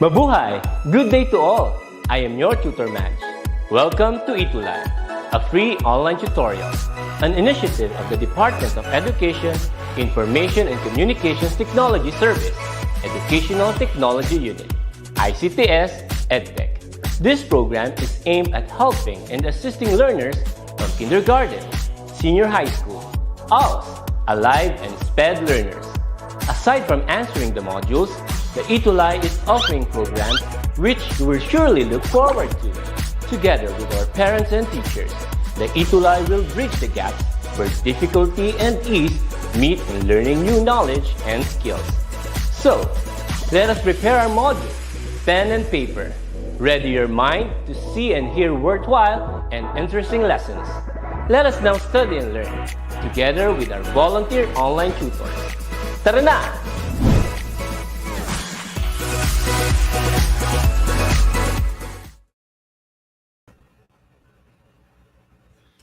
Mabuhay! Good day to all! I am your tutor Madge. Welcome to ETUlay, a free online tutorial, an initiative of the Department of Education, Information and Communications Technology Service, Educational Technology Unit, ICTS EdTech. This program is aimed at helping and assisting learners from kindergarten, senior high school, ALS, Alive and SPED learners. Aside from answering the modules, the ETUlay is offering programs which you will surely look forward to. Together with our parents and teachers, the ETUlay will bridge the gaps where difficulty and ease meet in learning new knowledge and skills. So, let us prepare our modules, pen and paper. Ready your mind to see and hear worthwhile and interesting lessons. Let us now study and learn, together with our volunteer online tutors. Tara na!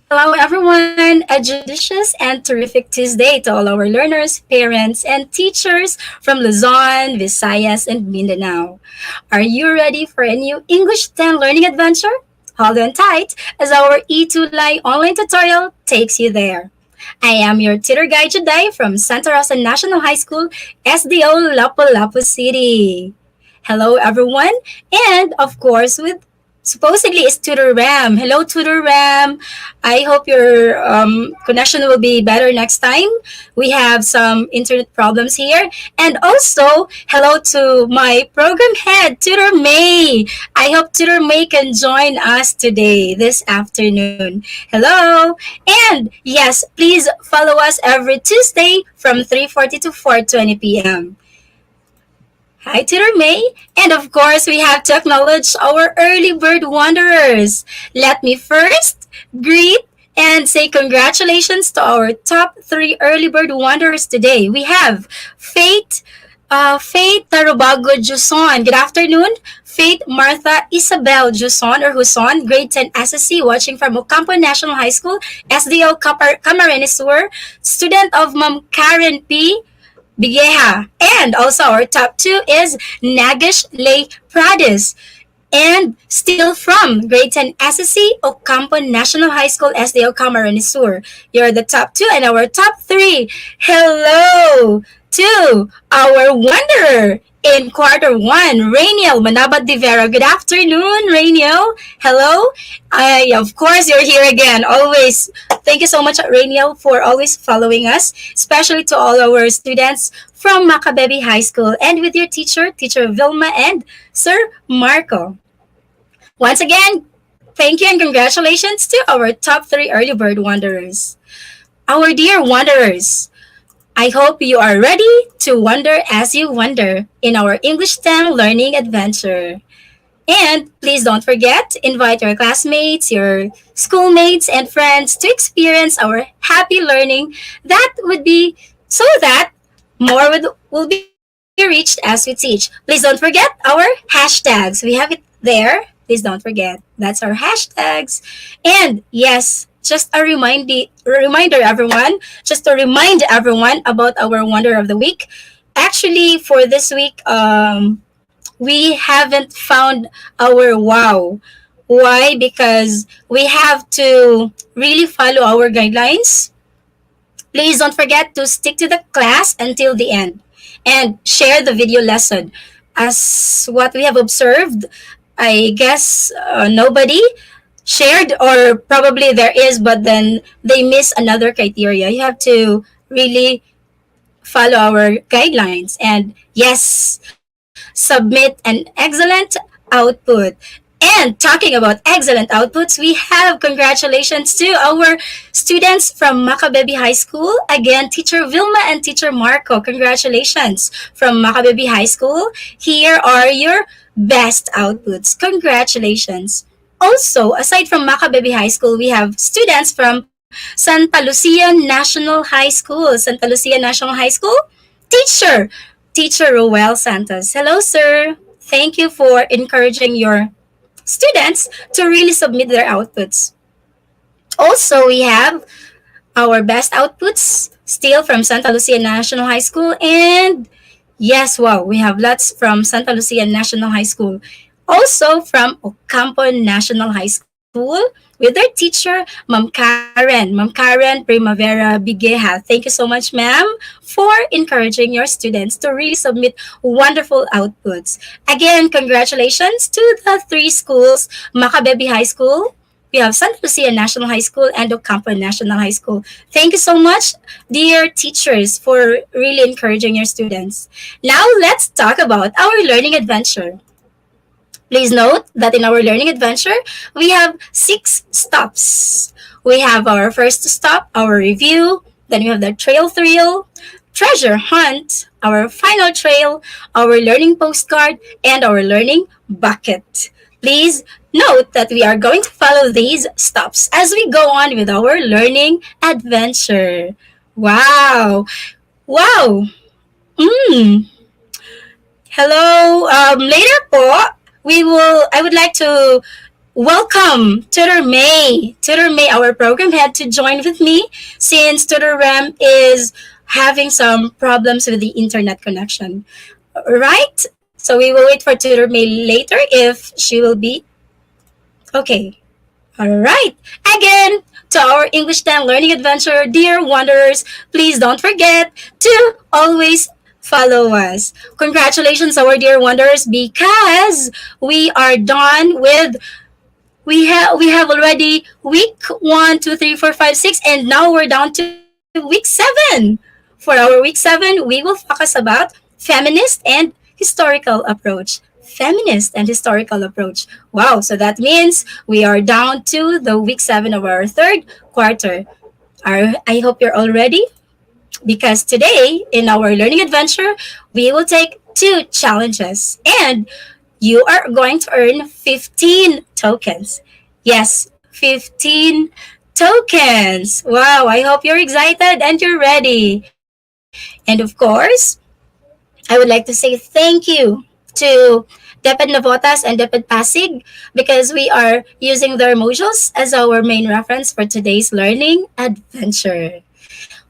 Hello everyone! A judicious and terrific Tuesday to all our learners, parents, and teachers from Luzon, Visayas, and Mindanao. Are you ready for a new English 10 learning adventure? Hold on tight as our ETUlay online tutorial takes you there. I am your tutor guide today from Santa Rosa National High School, SDO Lapu-Lapu City. Hello everyone, and of course with supposedly it's Tutor Ram. Hello, Tutor Ram. I hope your connection will be better next time. We have some internet problems here. And also, hello to my program head, Tutor May. I hope Tutor May can join us today, this afternoon. Hello. And yes, please follow us every Tuesday from 3:40 to 4:20 p.m. Hi, Tutor May. And of course, we have to acknowledge our early bird wanderers. Let me first greet and say congratulations to our top 3 early bird wanderers today. We have Faith Tarubago Juson. Good afternoon. Faith Martha Isabel Juson or Huson, grade 10 SSC, watching from Ocampo National High School, SDO Camarines Sur, student of Ma'am Karen P. Bigeha. And also our top 2 is Nagish Lay Pradis. And still from grade 10 SSC, Ocampo National High School, SDO Camarines Sur. You're the top 2 and our top 3. Hello to our wanderer in quarter 1, Rainiel Manabat de Vera. Good afternoon, Rainiel. Hello. Of course, you're here again. Always. Thank you so much, Rainiel, for always following us, especially to all our students from Macabebe High School and with your teacher, Teacher Vilma and Sir Marco. Once again, thank you and congratulations to our top 3 early bird wanderers. Our dear wanderers, I hope you are ready to wonder as you wonder in our English 10 learning adventure. And please don't forget, invite your classmates, your schoolmates, and friends to experience our happy learning that would be so that more will be reached as we teach. Please don't forget our hashtags. We have it there. Please don't forget. That's our hashtags. And yes, just a reminder, everyone, just to remind everyone about our Wonder of the Week. Actually, for this week, we haven't found our wow. Why? Because we have to really follow our guidelines. Please don't forget to stick to the class until the end and share the video lesson. As what we have observed, I guess nobody shared, or probably there is, but then they miss another criteria. You have to really follow our guidelines and yes, submit an excellent output. And talking about excellent outputs, we have congratulations to our students from Macabebe High School. Again, Teacher Vilma and Teacher Marco, congratulations from Macabebe High School. Here are your best outputs. Congratulations. Also, aside from Macabebe High School, we have students from Santa Lucia National High School. Santa Lucia National High School, Teacher Roel Santos. Hello, sir. Thank you for encouraging your students to really submit their outputs. Also, we have our best outputs still from Santa Lucia National High School. And Yes, wow, we have lots from Santa Lucia National High School. Also from Ocampo National High School with their teacher, Ma'am Karen. Ma'am Karen Primavera Bigeha. Thank you so much, ma'am, for encouraging your students to really submit wonderful outputs. Again, congratulations to the three schools, Macabebe High School, we have Santa Lucia National High School and Ocampo National High School. Thank you so much, dear teachers, for really encouraging your students. Now, let's talk about our learning adventure. Please note that in our learning adventure, we have 6 stops. We have our first stop, our review, then we have the trail thrill, treasure hunt, our final trail, our learning postcard, and our learning bucket. Please note that we are going to follow these stops as we go on with our learning adventure. Wow! Wow! Mm. Hello. Later po, I would like to welcome Tutor May. Tutor May, our program head, to join with me since Tutor Ram is having some problems with the internet connection. Right? So we will wait for Tutor May later if she will be okay. All right. Again, to our English 10 learning adventure, dear wanderers, please don't forget to always follow us. Congratulations, our dear wanderers, because we are done with we have already week 1, 2, 3, 4, 5, 6, and now we're down to week 7. For our week 7, we will focus about feminist and historical approach. Feminist and historical approach. Wow, so that means we are down to the week 7 of our third quarter. I hope you're all ready because today in our learning adventure, we will take 2 challenges and you are going to earn 15 tokens. Yes, 15 tokens. Wow, I hope you're excited and you're ready. And of course, I would like to say thank you to DepEd Navotas and DepEd Pasig because we are using their modules as our main reference for today's learning adventure.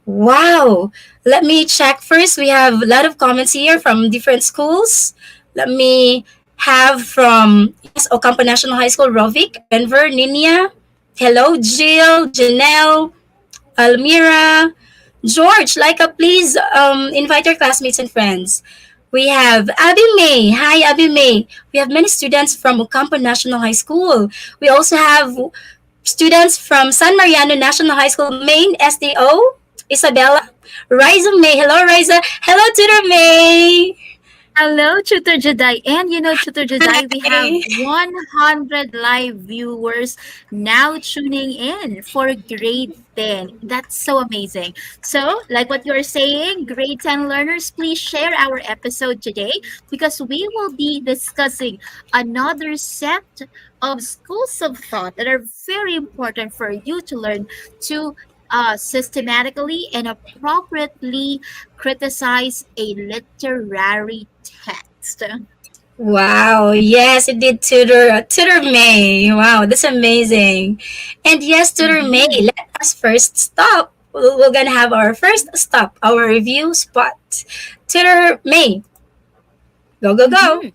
Wow. Let me check first. We have a lot of comments here from different schools. Let me have from, yes, Ocampo National High School, Rovik, Denver, Ninia. Hello, Jill, Janelle, Almira, George. Please invite your classmates and friends. We have Abby May. Hi, Abby May. We have many students from Ocampo National High School. We also have students from San Mariano National High School, Maine, SDO, Isabella, Riza May. Hello, Riza. Hello, Tutor May. Hello, Tutor Jedi. And Tutor Jedi, we have Hi. 100 live viewers now tuning in for grade 10. That's so amazing. So, like what you're saying, grade 10 learners, please share our episode today because we will be discussing another set of schools of thought that are very important for you to learn to systematically and appropriately criticize a literary text. Wow, yes, it did Tutor May. Wow, that's amazing. And yes, Tutor May, Mhm. let us first stop. We're gonna have our first stop, our review spot. Tutor May, go, go, go. Mhm.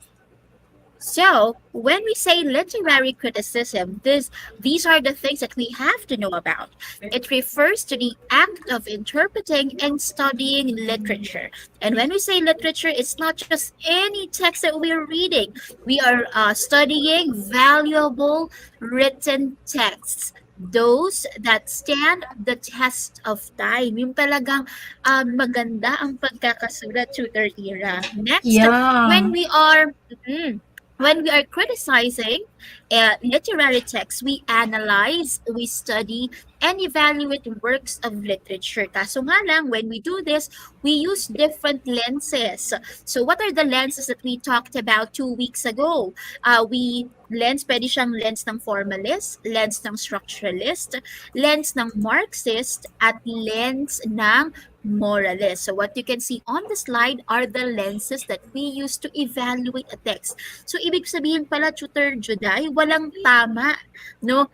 So, when we say literary criticism, these are the things that we have to know about. It refers to the act of interpreting and studying literature. And when we say literature, it's not just any text that we're reading. We are studying valuable written texts. Those that stand the test of time. Yung talagang maganda ang pagkakasulat, Tutor Ira. Next, Yeah. when we are when we are criticizing literary texts, we analyze, we study, and evaluate works of literature. Kaso nga lang, when we do this, we use different lenses. So what are the lenses that we talked about 2 weeks ago? Pwede siyang lens ng formalist, lens ng structuralist, lens ng Marxist, at lens ng moralist. So what you can see on the slide are the lenses that we use to evaluate a text. So ibig sabihin pala, Tutor Juday, walang tama, no?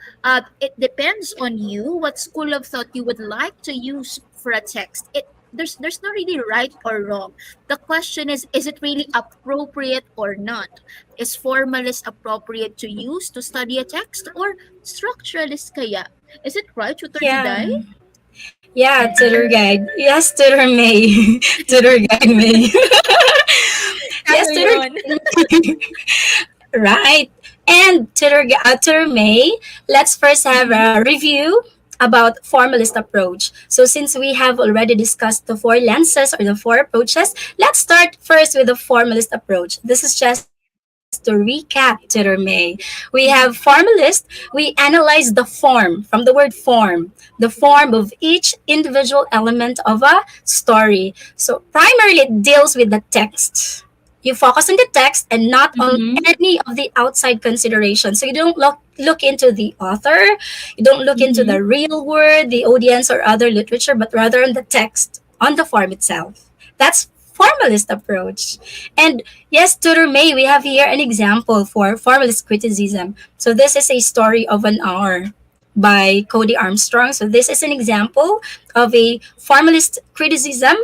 It depends on you what school of thought you would like to use for a text. there's no really right or wrong. The question is it really appropriate or not? Is formalist appropriate to use to study a text, or structuralist kaya? Is it right, Tutor Yeah. Juday? Yeah, tutor guide. Yes, tutor May. Tutor guide May. Yes, Ano tutor yun? guide. Right. And tutor May, let's first have Mhm. a review about formalist approach. So since we have already discussed the four lenses or the four approaches, let's start first with the formalist approach. This is just to recap, tutor May. We have Mhm. formalist, we analyze the form, from the word form, the form of each individual element of a story. So primarily it deals with the text. You focus on the text and not on Mhm. any of the outside considerations. So you don't look into the author, you don't look into Mhm. the real word, the audience, or other literature, but rather on the text, on the form itself. That's formalist approach. And yes, tutor May, we have here an example for formalist criticism. So this is a story of an hour by Cody Armstrong. So this is an example of a formalist criticism.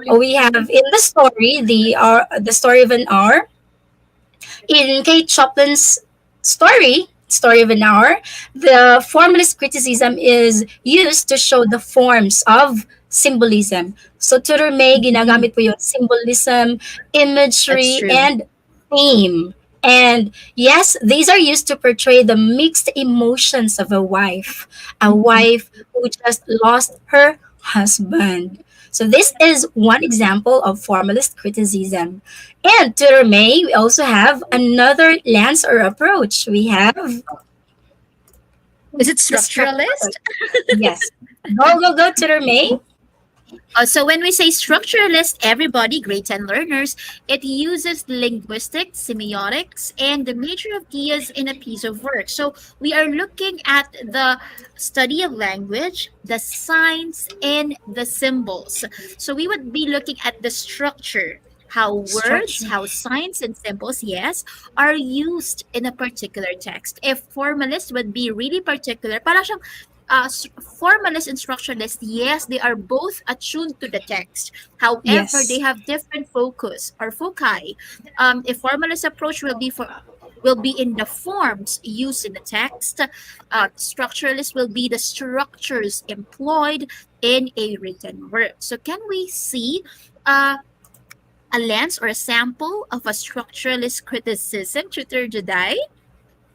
We have in the story of an hour. In Kate Chopin's Story of an Hour, the formalist criticism is used to show the forms of symbolism. So tutor May, Mhm. ginagamit po yung symbolism, That's imagery, true. and theme. And yes, these are used to portray the mixed emotions of a Mhm. wife who just lost her husband. So this is one example of formalist criticism. And to May, we also have another lens or approach. We have Is it the structural. structuralist? Yes. Go, to May. So when we say structuralist, everybody, grade 10 learners, it uses linguistics, semiotics, and the major ideas in a piece of work. So we are looking at the study of language, the signs, and the symbols. So we would be looking at the structure, how words, Structure. how signs and symbols, yes, are used in a particular text. If formalist would be really particular, parang siyang formalist and structuralist, yes, they are both attuned to the text. However, they Yes. have different focus or foci. A formalist approach will be in the forms used in the text. Structuralist will be the structures employed in a written work. So, can we see uh, a lens or a sample of a structuralist criticism, Tutor Juday?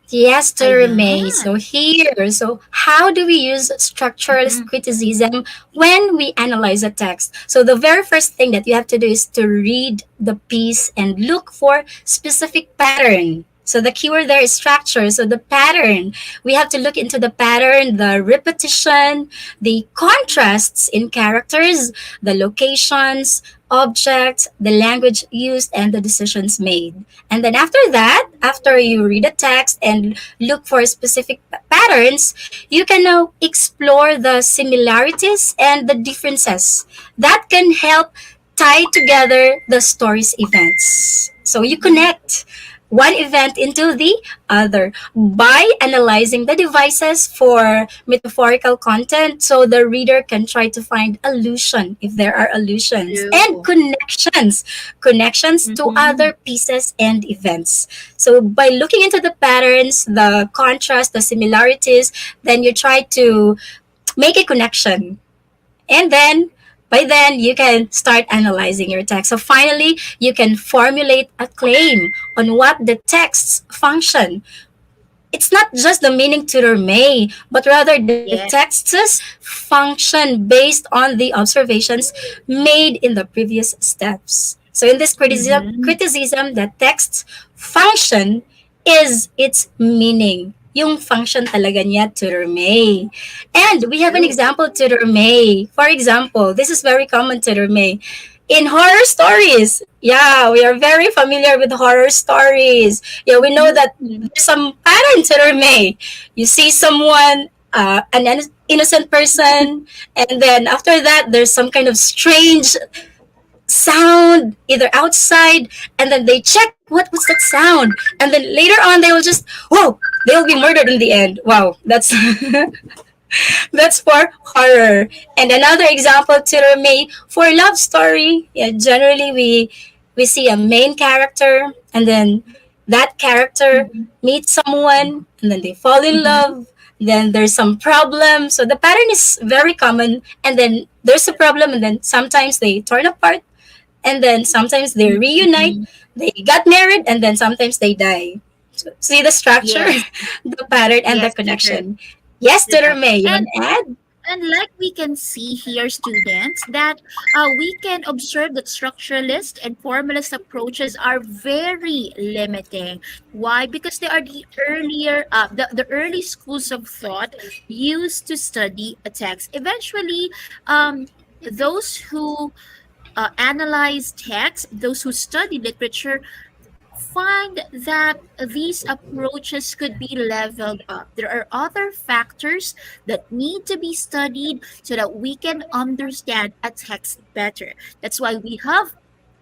Yes, to May. Ayan. So how do we use structuralist Mhm. criticism when we analyze a text? So the very first thing that you have to do is to read the piece and look for specific pattern. So the keyword there is structure. So the pattern, we have to look into the pattern, the repetition, the contrasts in characters, the locations, objects, the language used, and the decisions made. And then after that, after you read a text and look for specific patterns, you can now explore the similarities and the differences that can help tie together the story's events. So you Mhm. connect one event into the other by analyzing the devices for metaphorical content so the reader can try to find allusion if there are allusions and True. connections to Mhm. other pieces and events. So by looking into the patterns, the contrast, the similarities, then you try to make a connection. And then by then you can start analyzing your text. So finally, you can formulate a claim on what the text's function. It's not just the meaning to may, but rather the Yeah. text's function based on the observations made in the previous steps. So in this Mhm. criticism, the text's function is its meaning. Yung function talaga niya to may. And we have an True. example to may. For example, this is very common to may. In horror stories, yeah, we are very familiar with horror stories. Yeah, we know that Mhm. there's some pattern to may. You see someone, innocent person, and then after that, there's some kind of strange sound either outside, and then they check what was that sound, and then later on they will just, whoa, they will be murdered in the end. Wow, that's That's for horror. And another example to may for love story. Yeah, generally we see a main character and then that character Mhm. meets someone and then they fall in Mhm. love. Then there's some problem. So the pattern is very common. And then there's a problem and then sometimes they torn apart and then sometimes they reunite. Mhm. They got married and then sometimes they die. So, see the structure, Yes, the pattern, and the yes, tutor. connection. Yes, Tutor. Tutor May, you want And to add? like we can see here, students, that we can observe that structuralist and formalist approaches are very limiting. Why? Because they are the early schools of thought used to study a text. Eventually, those who analyze text, those who study literature, find that these approaches could be leveled up. There are other factors that need to be studied so that we can understand a text better. That's why we have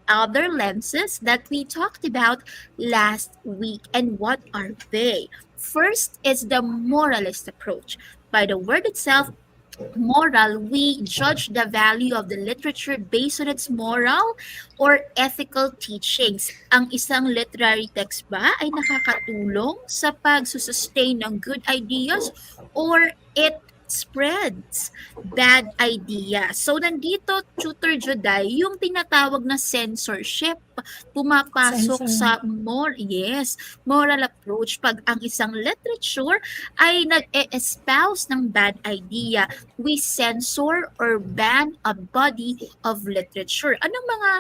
other lenses that we talked about last week. And what are they? First is the moralist approach. By the word itself, moral, we judge the value of the literature based on its moral or ethical teachings. Ang isang literary text ba ay nakakatulong sa pagsusustain ng good ideas or it spreads bad ideas. So, nandito, Tutor Juday, yung tinatawag na censorship, pumapasok Sensor. sa moral approach pag ang isang literature ay nag-espouse ng bad idea, we censor or ban a body of literature. Anong mga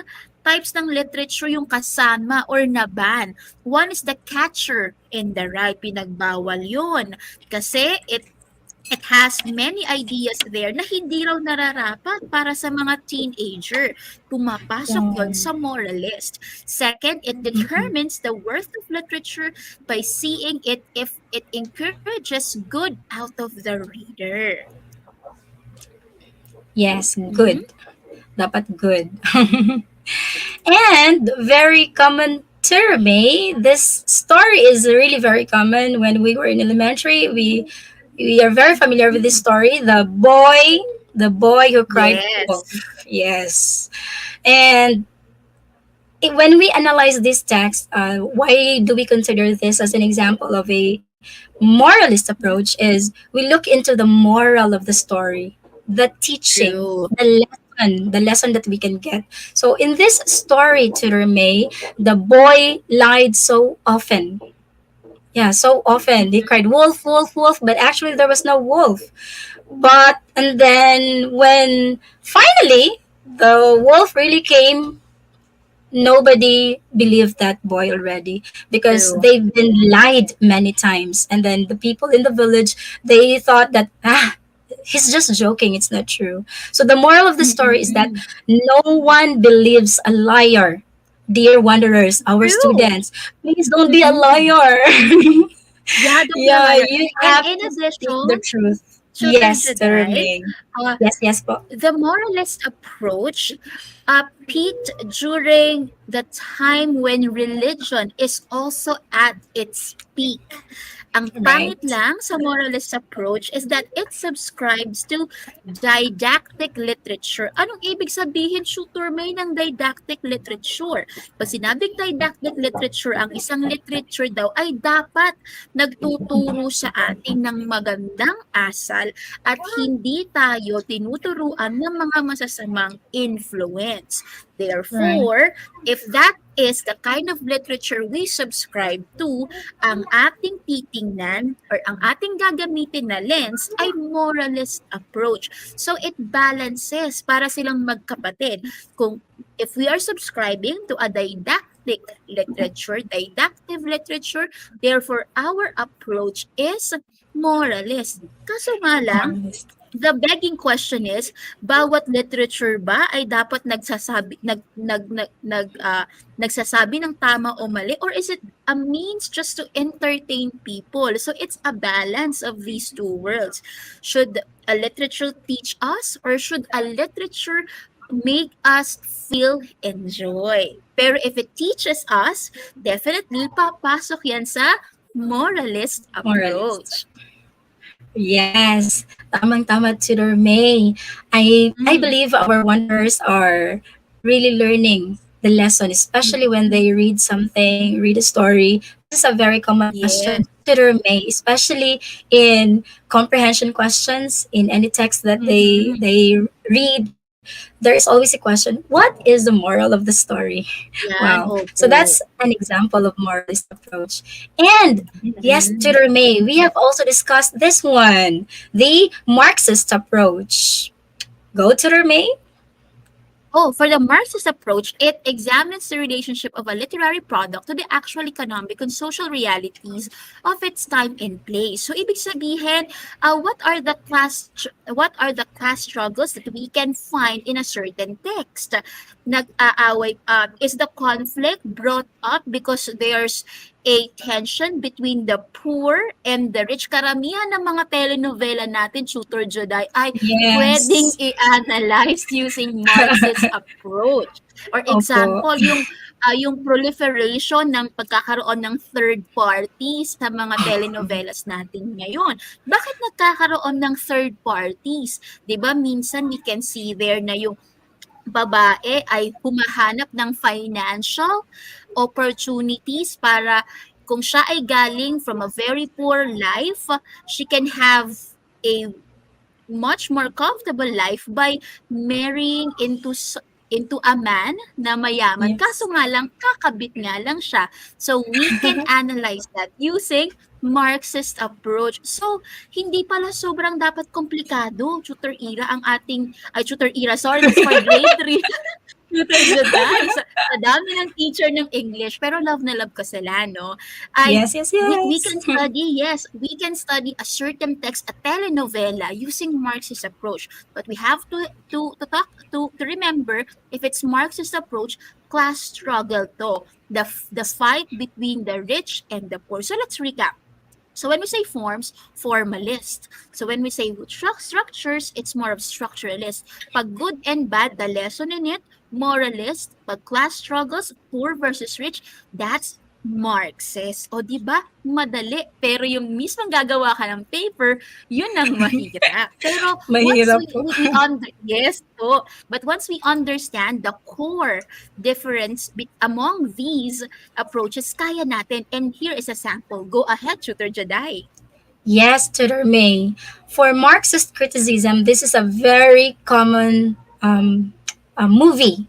types ng literature yung kasama or naban? One is the catcher in the rye. Pinagbawal yun. Kasi it has many ideas there na hindi raw nararapat para sa mga teenager. Pumapasok yon Yeah. sa moralist. Second, it Mhm. determines the worth of literature by seeing it if it encourages good out of the reader. Yes, Mhm. good. Dapat good. And very common term, eh? This story is really very common. When we were in elementary, we are very familiar with this story. The boy who cried Yes. wolf. Yes. And when we analyze this text, why do we consider this as an example of a moralist approach? Is we look into the moral of the story, the teaching, True. the lesson that we can get. So in this story, to May, the boy lied so often. Yeah, so often they cried wolf, wolf, wolf, but actually there was no wolf. But and then when finally the wolf really came, nobody believed that boy already because True. they've been lied many times, and then the people in the village, they thought that he's just joking, it's not true. So the moral of the story is that Mm-mm. no one believes a liar. Dear wanderers, our True. students, please don't be a Mm-mm. liar. Yeah, don't be a Yeah, liar. you And have in to speak the addition, truth. Tutor Yes, to Juday, remain. uh, Yes, yes po. the moralist approach peaked during the time when religion is also at its peak. Ang pangit Right. lang sa moralist approach is that it subscribes to didactic literature. Anong ibig sabihin, Tutor May, ng didactic literature? Pag sinabing didactic literature, ang isang literature daw ay dapat nagtuturo sa atin ng magandang asal at hindi tayo tinuturuan ng mga masasamang influence. Right. Therefore, if that is the kind of literature we subscribe to, ang ating titingnan or ang ating gagamitin na lens ay moralist approach. So it balances para silang magkapatid. Kung if we are subscribing to a didactive literature, therefore our approach is moralist. Kaso nga lang, Moralist. the begging question is, bawat literature ba ay dapat nagsasabi ng tama o mali, or is it a means just to entertain people? So it's a balance of these two worlds. Should a literature teach us, or should a literature make us feel enjoy? Pero if it teaches us, definitely papasok yan sa moralist Moralist. approach. Yes, tamang-tama, Tutor May. I Mm, believe our wanderers are really learning the lesson, especially when mm, they read something, read a story. This is a very common question, yes. Tutor May, especially in comprehension questions in any text that Mm-hmm. they read. There is always a question: what is the moral of the story? Wow. Yan, So opo. that's an example of moralist approach. And yes, Mm. Tutor May, we have also discussed this one, the Marxist approach. Go, Tutor May. Oh, for the Marxist approach, it examines the relationship of a literary product to the actual economic and social realities of its time and place. So, ibig sabihin, what are the class struggles that we can find in a certain text? Nag-aaway, is the conflict brought up because there's a tension between the poor and the rich? Karamihan ng mga telenovela natin, Tutor Joday, ay pwedeng Yes. i-analyze using Marxist approach. For Opo. example, yung proliferation ng pagkakaroon ng third party sa mga telenovelas natin ngayon. Bakit nagkakaroon ng third parties? 'Di ba minsan we can see there na yung babae ay humahanap ng financial opportunities para kung siya ay galing from a very poor life, she can have a much more comfortable life by marrying into a man na mayaman. Kaso Yes. nga lang, kakabit nga lang siya. So, we can analyze that using Marxist approach. So, hindi pala sobrang dapat komplikado, Tutor Ira, Tutor Ira, sorry, that's for grade 3. Tutor Juday, sa dami ng teacher ng English, pero love na love ko sila, no? Ay, Yes, yes, we yes. can study, yes, we can study a certain text, a telenovela, using Marxist approach. But we have to remember, if it's Marxist approach, class struggle to. The fight between the rich and the poor. So let's recap. So when we say forms, formalist. So when we say structures, it's more of structuralist. Pag good and bad, the lesson in it, moralist. Pag class struggles, poor versus rich, that's Marxist. O di ba? Madali. Pero yung mismong gagawa ka ng paper, yun ang mahirap. Pero once Mahirap po. yes po. But once we understand the core difference among these approaches, kaya natin. And here is a sample. Go ahead, Tutor Jedi. Yes, Tutor May. For Marxist criticism, this is a very common movie.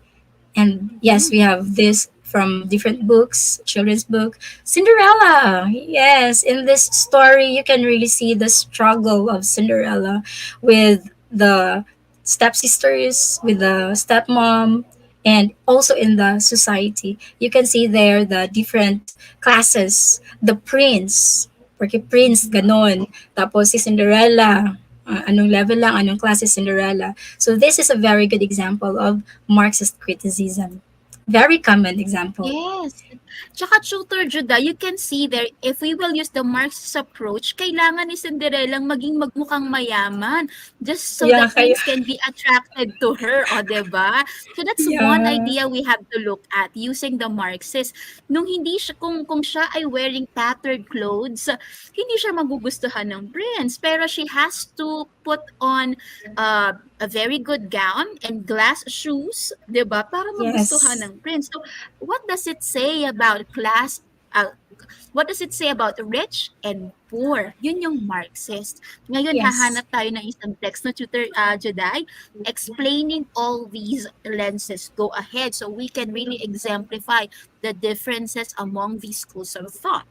And yes, we Mm, have this from different books, children's book. Cinderella. Yes, in this story, you can really see the struggle of Cinderella with the stepsisters, with the stepmom, and also in the society. You can see there the different classes. The prince, porque prince, mhm. ganon. Tapos si Cinderella, anong level lang, anong klase Cinderella. So this is a very good example of Marxist criticism. Very common example. Yes. Tsaka Tutor Juda, you can see there, if we will use the Marxist approach, kailangan ni Cinderella maging magmukhang mayaman just so the Yeah, kaya, prince can be attracted to her, o, 'di ba? So that's one yeah, idea we have to look at using the Marxist. Nung hindi siya, kung siya ay wearing tattered clothes, hindi siya magugustuhan ng prince, pero she has to put on a very good gown and glass shoes, 'di ba? Para magustuhan yes, ng prince. So, what does it say about what does it say about rich and poor? Yun yung Marxist. Ngayon, yes. hahanap tayo ng isang text na Tutor Juday, explaining all these lenses. Go ahead so we can really exemplify the differences among these schools of thought.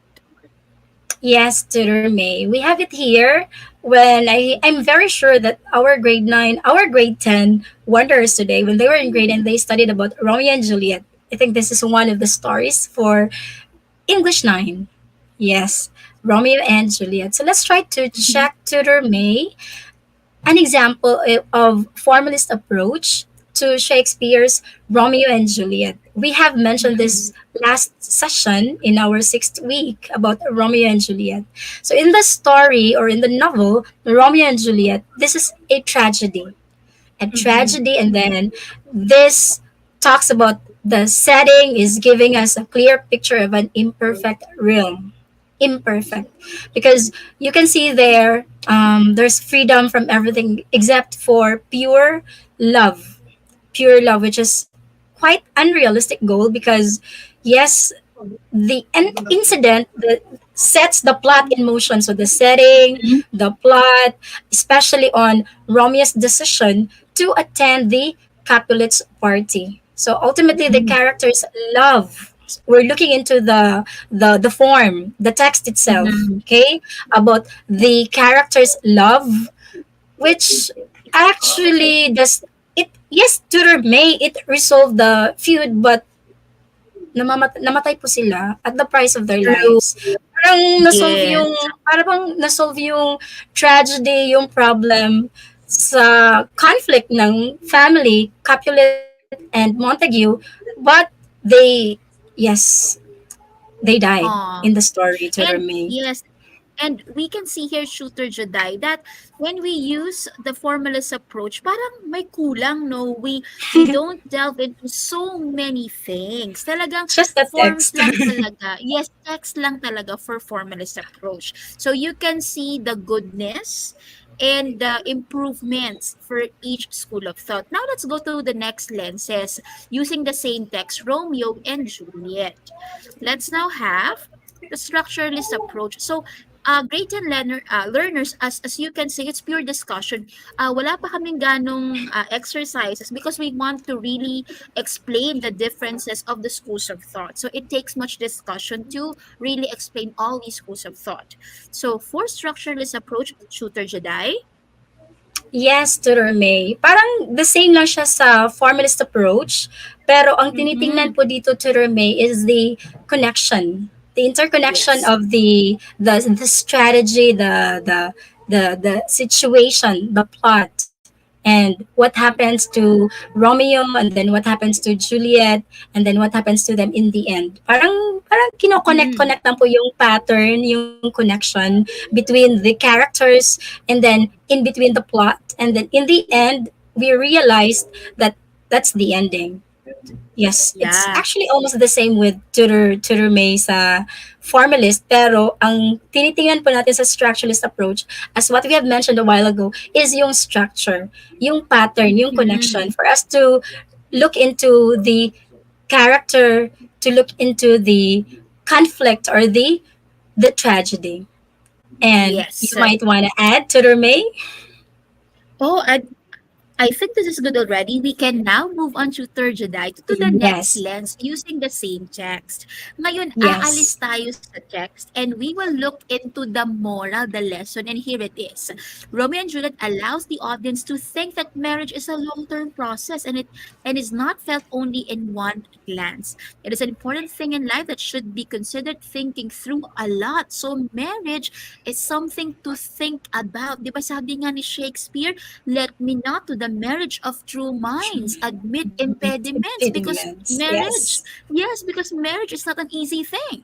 Yes, Tutor May. We have it here when I'm very sure that our grade 9, our grade 10 wonders today, when they were in grade 10, they studied about Romeo and Juliet. I think this is one of the stories for English 9. Yes, Romeo and Juliet. So let's try to Mhm. check, Tutor May, an example of formalist approach to Shakespeare's Romeo and Juliet. We have mentioned this last session in our sixth week about Romeo and Juliet. So in the story or in the novel Romeo and Juliet, this is a Mhm. tragedy, and then this talks about the setting is giving us a clear picture of an imperfect realm. Imperfect, because you can see there There's freedom from everything except for pure love, which is quite unrealistic goal because yes, the incident that sets the plot in motion. So the setting, Mhm. the plot, especially on Romeo's decision to attend the Capulets party. So ultimately, the Mhm. characters love. We're looking into the form, the text itself. Mhm. Okay, about the characters' love, which actually does it. Yes, Tudor May it resolved the feud, but namatay po sila at the price of their True. lives. Parang nasolve Yes. yung, parang bang nasolve yung tragedy, yung problem sa conflict ng family, Capulet and Montague, but they, yes, they died in Aw. the story to And May. yes, and we can see here, Shooter Juday, that when we use the formalist approach, parang may kulang, no? We don't delve into so many things. Talagang Just the forms text. lang talaga. Yes, text lang talaga for formalist approach. So you can see the goodness and the improvements for each school of thought. Now let's go to the next lenses using the same text, Romeo and Juliet. Let's now have the structuralist approach. So, grade 10 learners, as you can see, it's pure discussion. Wala pa kaming ganong exercises because we want to really explain the differences of the schools of thought. So, it takes much discussion to really explain all these schools of thought. So, for structuralist approach, Shooter Jedi. Yes, Tutor May. Parang the same lang siya sa formalist approach, pero ang Mm-hmm. tinitingnan po dito, Tutor May, is the connection, the interconnection Yes. of the strategy, the situation, the plot, and what happens to Romeo, and then what happens to Juliet, and then what happens to them in the end. Parang Mm-hmm. kino-connect-connect lang po yung pattern, yung connection between the characters, and then in between the plot, and then in the end we realized that that's the ending. Yes, it's Yeah. actually almost the same with Tudor May sa formalist, pero ang tinitingnan po natin sa structuralist approach, as what we have mentioned a while ago, is yung structure, yung pattern, yung Mm-hmm. connection for us to look into the character, to look into the conflict or the tragedy. And you Yes. might want to add, Tudor May? Oh, I think this is good already. We can now move on to third Jedi to the next Yes. lens using the same text. Ngayon, aalis Yes. tayo sa text and we will look into the moral, the lesson, and here it is. Romeo and Juliet allows the audience to think that marriage is a long-term process and is not felt only in one glance. It is an important thing in life that should be considered thinking through a lot. So marriage is something to think about. Di ba sabi nga ni Shakespeare, let me not to the marriage of true minds admit impediments because Impediments. marriage, Yes. yes, because marriage is not an easy thing.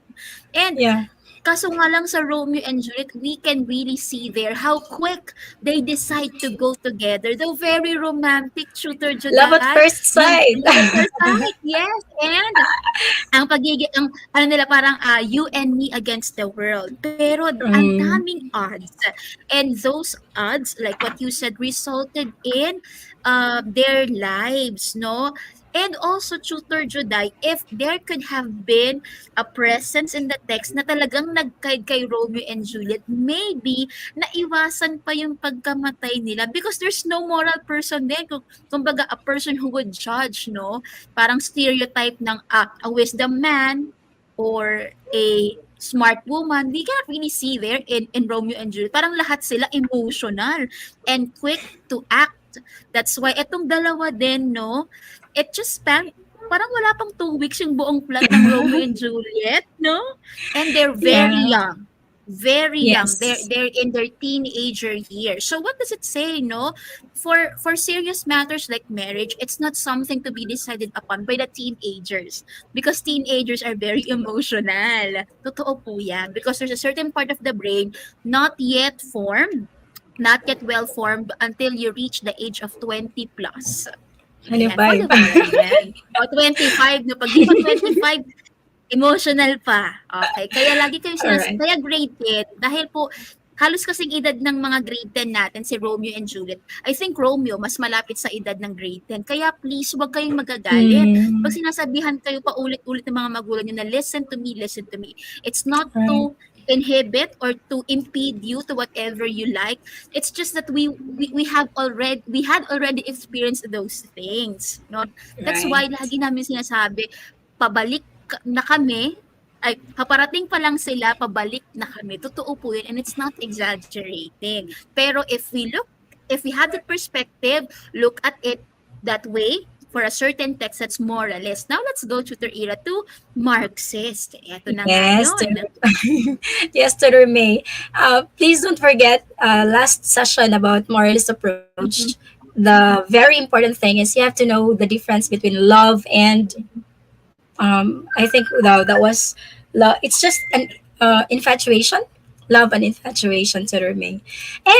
And Yeah. kaso nga lang sa Romeo and Juliet, we can really see there how quick they decide to go together. The very romantic shooter Love at Juday, first yung sight. love at first sight, yes. And ang pagiging ang ano nila parang, you and me against the world. Pero ang Mm. daming odds. And those odds, like what you said, resulted in their lives, no? And also, Tutor Juday, if there could have been a presence in the text na talagang nag-guide kay Romeo and Juliet, maybe naiwasan pa yung pagkamatay nila because there's no moral person din. Kumbaga, a person who would judge, no? Parang stereotype ng a wisdom man or a smart woman, we cannot really see there in Romeo and Juliet. Parang lahat sila emotional and quick to act. That's why etong dalawa din, no, it just spent parang wala pang 2 weeks yung buong plot ng Romeo and Juliet, no? And they're very Yeah. young. Very young. They're Yes. they're in their teenager years. So what does it say, no? For serious matters like marriage, it's not something to be decided upon by the teenagers because teenagers are very emotional. Totoo po yan because there's a certain part of the brain not yet formed, not yet well formed until you reach the age of 20 plus. Ayan, 25. follow mo lang yan. O 25, no? Pag di pa 25, emotional pa. Okay, kaya lagi kayo All right. kaya grade 10 dahil po Halos kasing edad ng mga grade 10 natin si Romeo and Juliet. I think Romeo mas malapit sa edad ng grade 10. Kaya please, huwag kayong magagalit. Pag Mm, sinasabihan kayo paulit-ulit ng mga magulang niyo na listen to me, listen to me. It's not right, to inhibit or to impede you to whatever you like. It's just that we had already experienced those things, no? That's right. why lagi namin sinasabi, pabalik na kami, ay paparating pa lang sila, pabalik na kami. Totoo po yun, and it's not exaggerating. Pero if we have the perspective, look at it that way, for a certain text that's moralist. Now let's go to the era to Marxist. Eto na nga Yes, yun. yes, Tutor May. Please don't forget last session about moralist approach. Mhm. The very important thing is you have to know the difference between love and I think that was love. It's just an infatuation, love and infatuation, Tutor May.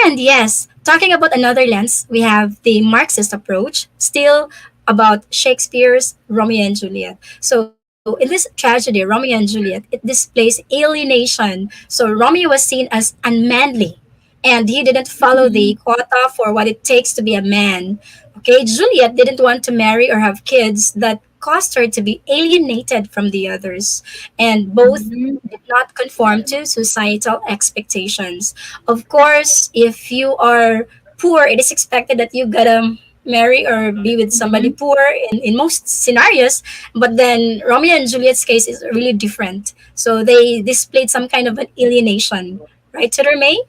And yes, talking about another lens, we have the Marxist approach, still about Shakespeare's Romeo and Juliet. So in this tragedy, Romeo and Juliet, it displays alienation. So Romeo was seen as unmanly, and he didn't follow the Mhm. quota for what it takes to be a man. Okay, Juliet didn't want to marry or have kids that caused her to be alienated from the others, and both Mhm. did not conform to societal expectations. Of course, if you are poor, it is expected that you gotta marry or be with somebody Mhm. poor in most scenarios. But then Romeo and Juliet's case is really different. So they displayed some kind of an alienation, right, Tudor May?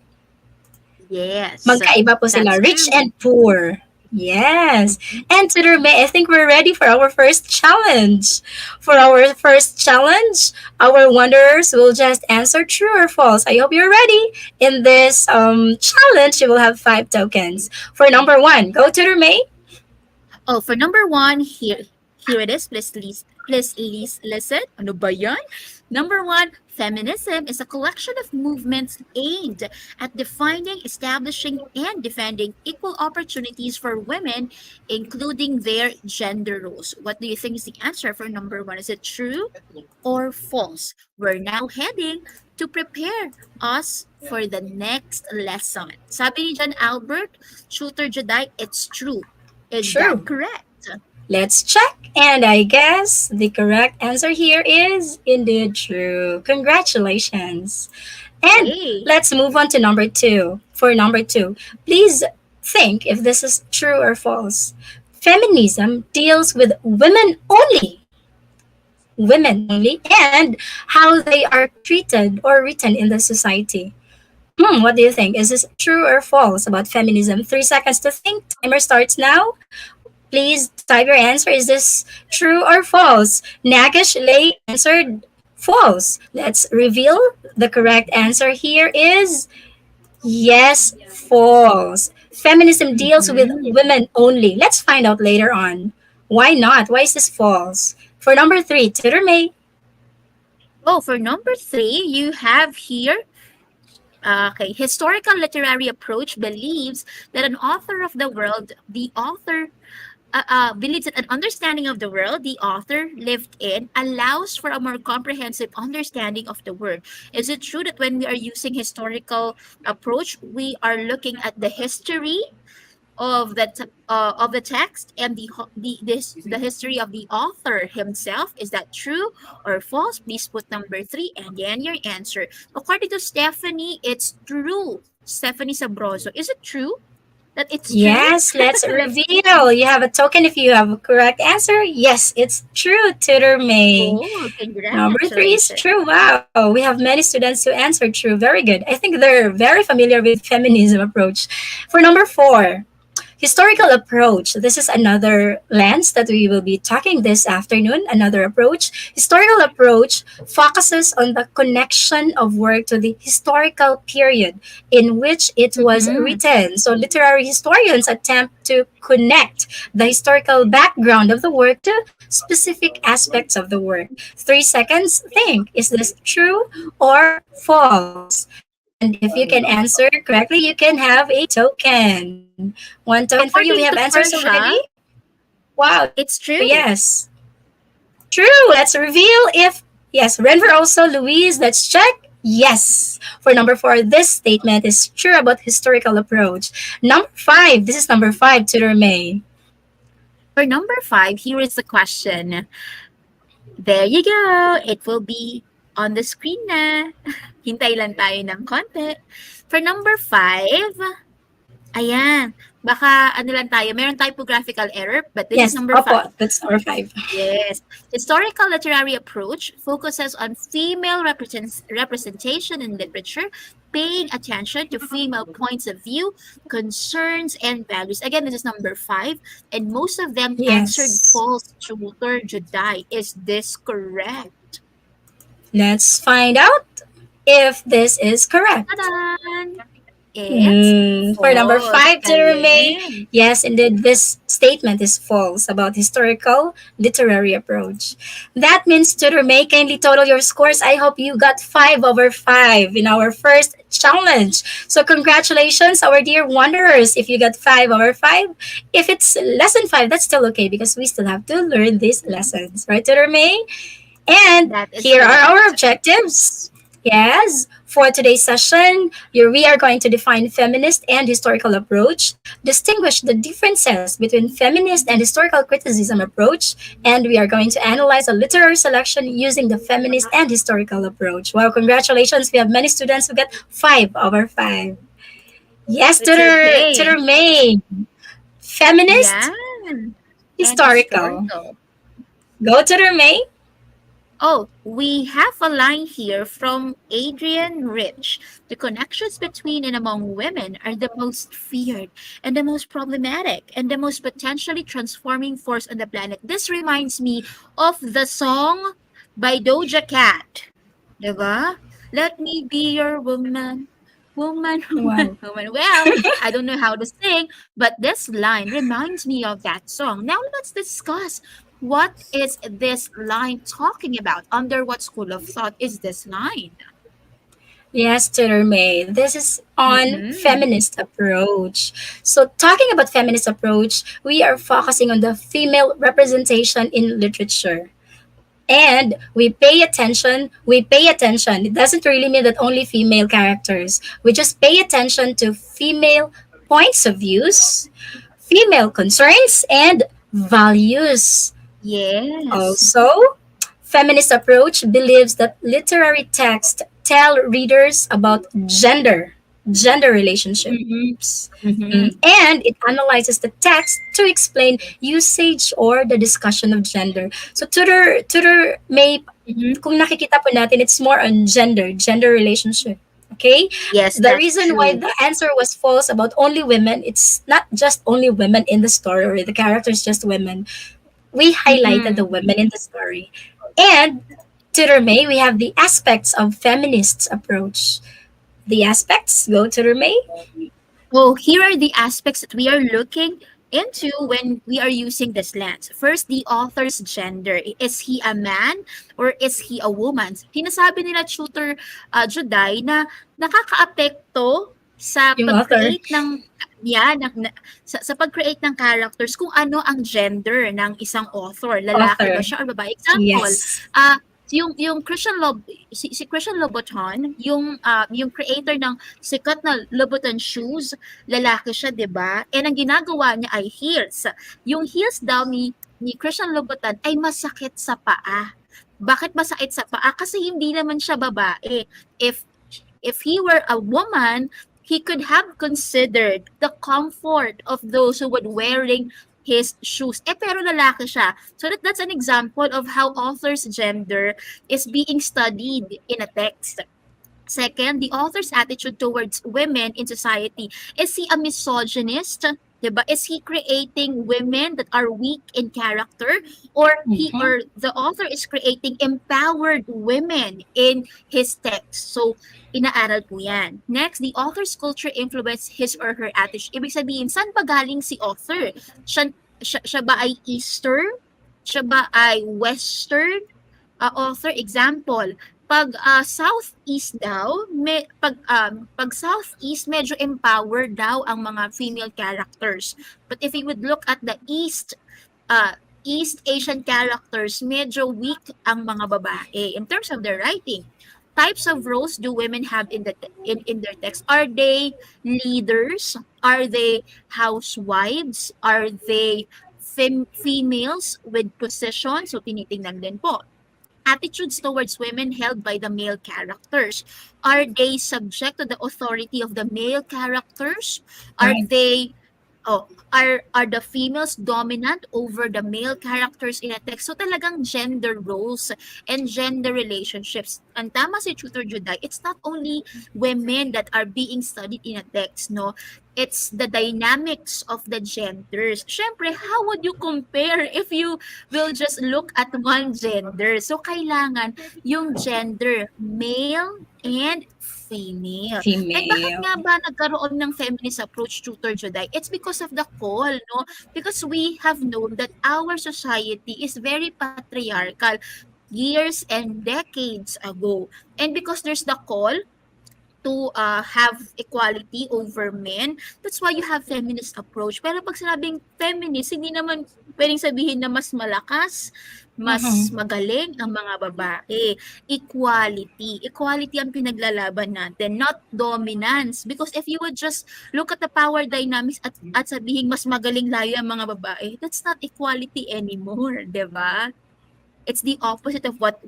Yes, Magkaiba po that's sila, rich true. and poor. Yes. Mhm. And Tudor May, I think we're ready for our first challenge. For our first challenge, our wanderers will just answer true or false. I hope you're ready. In this challenge, you will have 5 tokens. For number one, go Tudor May. Oh, for number one, here it is. Please listen. Ano ba yan? Number one, feminism is a collection of movements aimed at defining, establishing, and defending equal opportunities for women, including their gender roles. What do you think is the answer for number one? Is it true or false? We're now heading to prepare us for the next lesson. Sabi ni John Albert, Shooter Jedi, it's true. Is that True. correct? Let's check. And I guess the correct answer here is indeed true. Congratulations. And Yay. let's move on to number two. For number two, please think if this is true or false. Feminism deals with women only, and how they are treated or written in the society. What do you think? Is this true or false about feminism? 3 seconds to think. Timer starts now. Please type your answer. Is this true or false? Nagish Lay answered false. Let's reveal the correct answer here is yes, false. Feminism deals with Mhm. women only. Let's find out later on. Why not? Why is this false? For number three, Tudor May. Oh, for number three, you have here. Okay, historical literary approach believes that an author of the world, the author believes that an understanding of the world the author lived in allows for a more comprehensive understanding of the world. Is it true that when we are using historical approach, we are looking at the history of the text and the history of the author himself? Is that true or false? Please put number three and then your answer. According to Stephanie, it's true. Stephanie Sabroso, is it true that it's true? Yes, let's reveal. You have a token if you have a correct answer. Yes, it's true, Tudor May. Oh, Number three is congratulations. true. Wow, we have many students who answered true. Very good. I think they're very familiar with feminism approach. For number four, historical approach. This is another lens that we will be talking this afternoon. Another approach. Historical approach focuses on the connection of work to the historical period in which it was Mm-hmm. written. So literary historians attempt to connect the historical background of the work to specific aspects of the work. 3 seconds. Think, is this true or false? And if you can answer correctly, you can have a token. 1 token for you. We have According to answers already. Persha, Wow, it's so true. yes. True. Let's reveal if yes, Renver also, Louise, let's check. Yes. For number four, this statement is true about historical approach. Number five, this is number five, Tutor May. For number 5, here is the question. There you go. It will be on the screen na. Hintay lang tayo ng konti. For number 5, ayan. Baka ano lang tayo, meron typographical error, but this is Yes, number 5. opo, that's number five. Yes. Historical literary approach focuses on female representation in literature, paying attention to female points of view, concerns, and values. Again, this is number 5, and most of them answered Yes. false. Tutor Juday. Is this correct? Let's find out if this is correct. Ta-da! It's For number false. five, Tutor May, Galing. yes, indeed, this statement is false about historical literary approach. That means, Tutor May, kindly total your scores. I hope you got 5/5 in our first challenge. So congratulations, our dear wanderers, if you got 5/5. If it's less than 5, that's still okay because we still have to learn these lessons, right, Tutor May? And That is here are our correct. objectives. Yes, for today's session, we are going to define feminist and historical approach, distinguish the differences between feminist and historical criticism approach, and we are going to analyze a literary selection using the feminist and historical approach. Wow, congratulations. We have many students who get 5/5. Yes, It's Tutor okay. May. Feminist, Yan. And historical. historical. Go, Tutor May. Oh, we have a line here from Adrian Rich. The connections between and among women are the most feared and the most problematic and the most potentially transforming force on the planet. This reminds me of the song by Doja Cat. Diba? Let me be your woman. Woman, woman, Wow. woman. Well, I don't know how to sing, but this line reminds me of that song. Now let's discuss what is this line talking about? Under what school of thought is this line? Yes, Tutor May. This is on Mm-hmm. feminist approach. So talking about feminist approach, we are focusing on the female representation in literature. And we pay attention. It doesn't really mean that only female characters. We just pay attention to female points of views, female concerns, and values. Yes. Also, feminist approach believes that literary texts tell readers about gender Mm-hmm. relationships. Mm-hmm. And it analyzes the text to explain usage or the discussion of gender. So tutor may Mm-hmm. kung nakikita po natin, it's more on gender relationship. Okay? Yes, The that's reason why true. the answer was false about only women, it's not just only women in the story or the characters just women. We highlighted the Mm-hmm. women in the story. And Tutor May, we have the aspects of feminists approach. The aspects, go Tutor May. Oh, here are the aspects that we are looking into when we are using this lens. First, the author's gender. Is he a man or is he a woman? Sinasabi nila tutor Juday na nakakaapekto sa Yung author. pag-create ng sa pag-create ng characters kung ano ang gender ng isang author. Lalaki Author. ba siya or babae? Example, Yes. yung si Christian Louboutin, yung creator ng sikat na Louboutin shoes, lalaki siya, 'di ba? And ang ginagawa niya ay heels. Yung heels daw ni Christian Louboutin ay masakit sa paa. Bakit masakit sa paa? Kasi hindi naman siya babae. If he were a woman, he could have considered the comfort of those who would wearing his shoes. Pero lalaki siya. So that's an example of how author's gender is being studied in a text. Second, the author's attitude towards women in society. Is he a misogynist? Diba? Is he creating women that are weak in character? Or or the author is creating empowered women in his text? So, inaaral po yan. Next, the author's culture influence his or her attitude. Ibig sabihin, saan ba galing si author? Siya ba ay Eastern? Siya ba ay Western? Author, example, pag southeast daw, pag southeast medyo empowered daw ang mga female characters. But if you would look at the East Asian characters, medyo weak ang mga babae in terms of their writing. types of roles do women have in in their text? Are they leaders? Are they housewives? Are they females with position? So tinitingnan din po. Attitudes towards women held by the male characters. Are they subject to the authority of the male characters? Are Right. they are the females dominant over the male characters in a text? So talagang gender roles and gender relationships. Ang tama si Tutor Juday, it's not only women that are being studied in a text, no? It's the dynamics of the genders. Syempre, how would you compare if you will just look at one gender? So kailangan yung gender, male and female. And bakit Female. nga ba nagkaroon ng feminist approach, Tutor Juday? It's because of the call, no? Because we have known that our society is very patriarchal years and decades ago. And because there's the call to have equality over men. That's why you have feminist approach. Pero pag sinabing feminist, hindi naman pwedeng sabihin na mas malakas, mas Mm-hmm. magaling ang mga babae. Equality. Equality ang pinaglalaban natin, not dominance. Because if you would just look at the power dynamics at sabihin mas magaling layo ang mga babae, that's not equality anymore, 'di ba? It's the opposite of what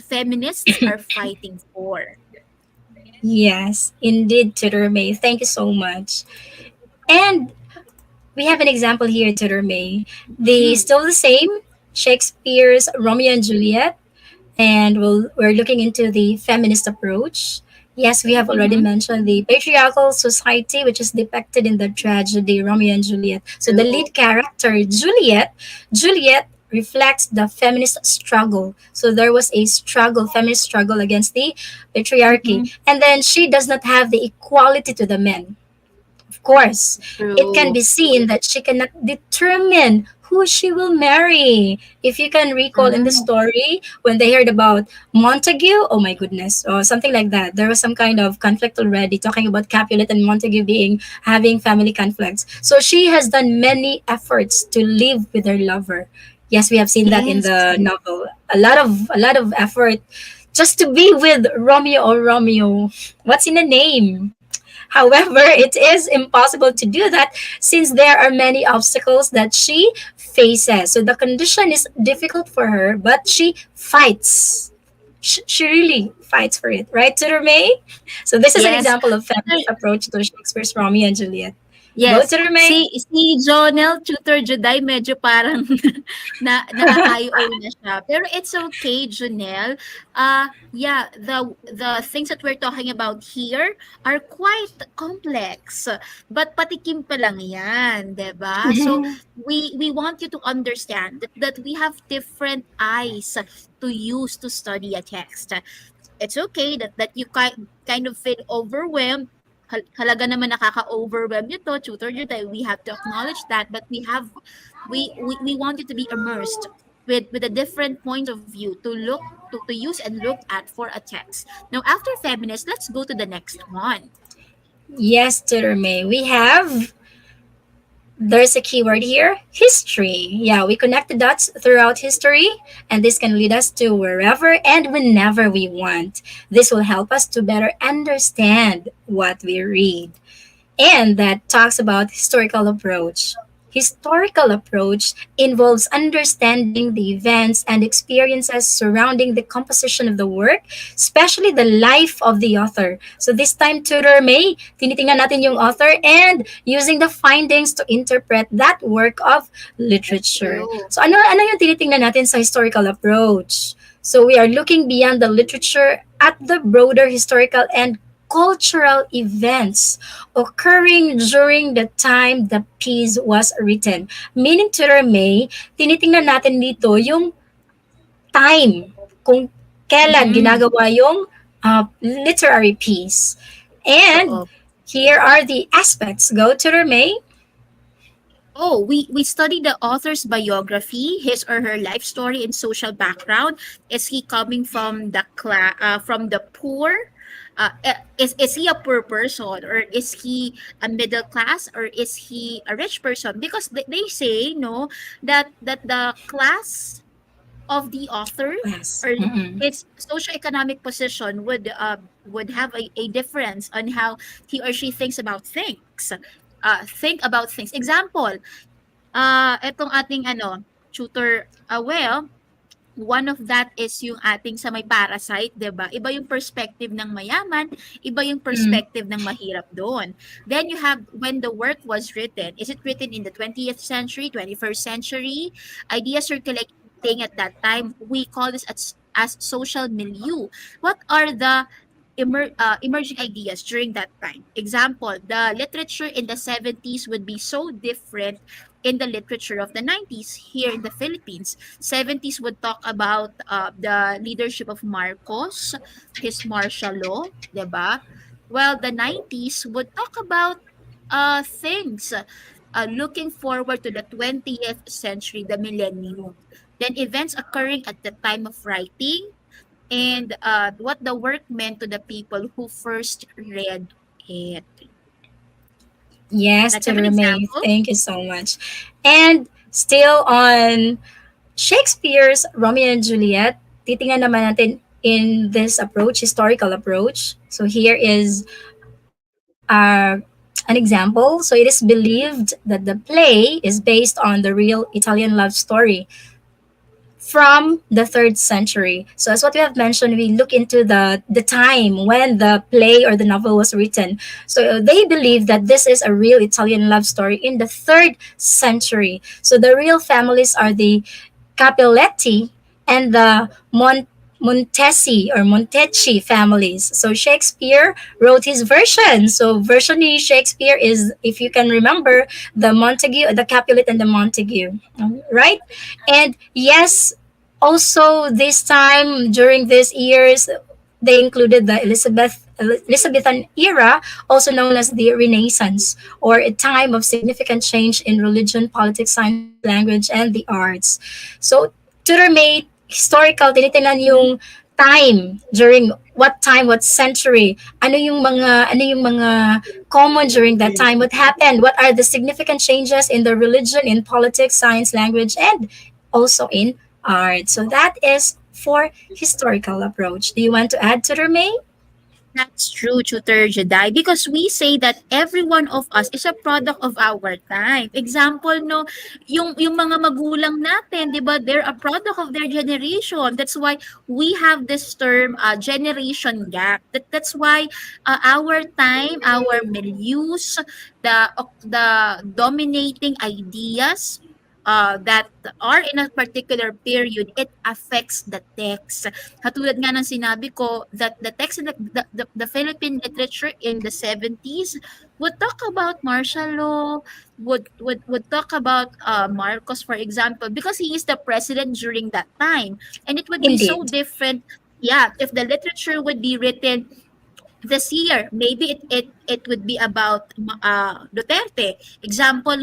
feminists are fighting for. Yes, indeed, Tutor May. Thank you so much. And we have an example here, Tutor May. The Mm. still the same Shakespeare's Romeo and Juliet, and we're looking into the feminist approach. Yes, we have already Mhm. mentioned the patriarchal society, which is depicted in the tragedy Romeo and Juliet. So the True. lead character, Juliet reflects the feminist struggle. So there was a struggle, feminist struggle against the patriarchy. Mhm. And then she does not have the equality to the men. Of course, it can True. be seen that she cannot determine who she will marry. If you can recall in the Mm. story, when they heard about Montague, oh my goodness, or something like that, there was some kind of conflict already, talking about Capulet and Montague being having family conflicts. So she has done many efforts to live with her lover. Yes, we have seen that in Yes. the novel. A lot of effort just to be with Romeo or Romeo. What's in a name? However, it is impossible to do that since there are many obstacles that she faces. So the condition is difficult for her, but she fights. She really fights for it, right, Tutor May? So this is an Yes. example of feminist approach to Shakespeare's Romeo and Juliet. Go, Yes. Tutor May. Si Jonel Tutor Juday medyo parang naa-IO na siya. Pero it's okay, Jonel. Yeah, the things that we're talking about here are quite complex. But patikim pa lang 'yan, 'di ba? So we want you to understand that we have different eyes to use to study a text. It's okay that you kind of feel overwhelmed. Halaga naman nakaka-overwhelm nyo to, tutor nyo tayo. We have to acknowledge that, but we want you to be immersed with a different point of view to use and look at for a text. Now, after feminist, let's go to the next one. Yes, Tutor May. There's a keyword here, history. Yeah, we connect the dots throughout history, and this can lead us to wherever and whenever we want. This will help us to better understand what we read. And that talks about historical approach. Historical approach involves understanding the events and experiences surrounding the composition of the work, especially the life of the author. So this time, Tutor May, tinitingnan natin yung author and using the findings to interpret that work of literature. True. So ano yung tinitingnan natin sa historical approach? So we are looking beyond the literature at the broader historical and cultural events occurring during the time the piece was written. Meaning, Tutor May, tinitingnan natin dito yung time, kung kailan Mhm. ginagawa yung literary piece. And Totoo. here are the aspects. Go, Tutor May. Oh, we study the author's biography, his or her life story and social background. Is he coming from from the poor? Is he a poor person, or is he a middle class, or is he a rich person? Because they say no that the class of the author, Yes. or Mm-mm. his socioeconomic position would have a difference on how he or she thinks about things. Think about things. Example, etong ating tutor, well, one of that is yung ating sa may parasite, 'di ba? Iba yung perspective ng mayaman, iba yung Mm. perspective ng mahirap doon. Then you have when the work was written. Is it written in the 20th century, 21st century? Ideas circulating at that time. We call this as social milieu. What are the emerging ideas during that time? Example, the literature in the 70s would be so different in the literature of the 90s here in the Philippines. 70s would talk about the leadership of Marcos, his martial law, 'di ba? Well, the 90s would talk about things looking forward to the 20th century, the millennium. Then events occurring at the time of writing, and what the work meant to the people who first read it. Yes, Let's have an Tutor May. example. Thank you so much. And still on Shakespeare's Romeo and Juliet, titingnan naman natin in this approach, historical approach. So here is an example. So it is believed that the play is based on the real Italian love story from the third century. So as what we have mentioned, we look into the time when the play or the novel was written. So they believe that this is a real Italian love story in the third century. So the real families are the Capiletti and the Montesi or Montecchi families. So Shakespeare wrote his version. So version ni Shakespeare is, if you can remember, the Montague, the Capulet and the Montague, right? And yes, also this time during these years, they included the Elizabethan era, also known as the Renaissance, or a time of significant change in religion, politics, science, language, and the arts. So, Tudor made historical, tinitingnan yung time during what time, what century, ano yung mga common during that time, what happened, what are the significant changes in the religion, in politics, science, language, and also in art. So that is for historical approach. Do you want to add to May? That's true, Tutor Jedi, because we say that every one of us is a product of our time. Example, no, yung mga magulang natin, 'di ba? They're a product of their generation. That's why we have this term, generation gap. That's why our time, our milieus, the dominating ideas that are in a particular period, it affects the text. Katulad nga ng sinabi ko, that the text in the Philippine literature in the 70s would talk about martial law, would talk about Marcos, for example, because he is the president during that time. And it would be so Indeed. different, yeah, if the literature would be written this year. Maybe it would be about Duterte. Example,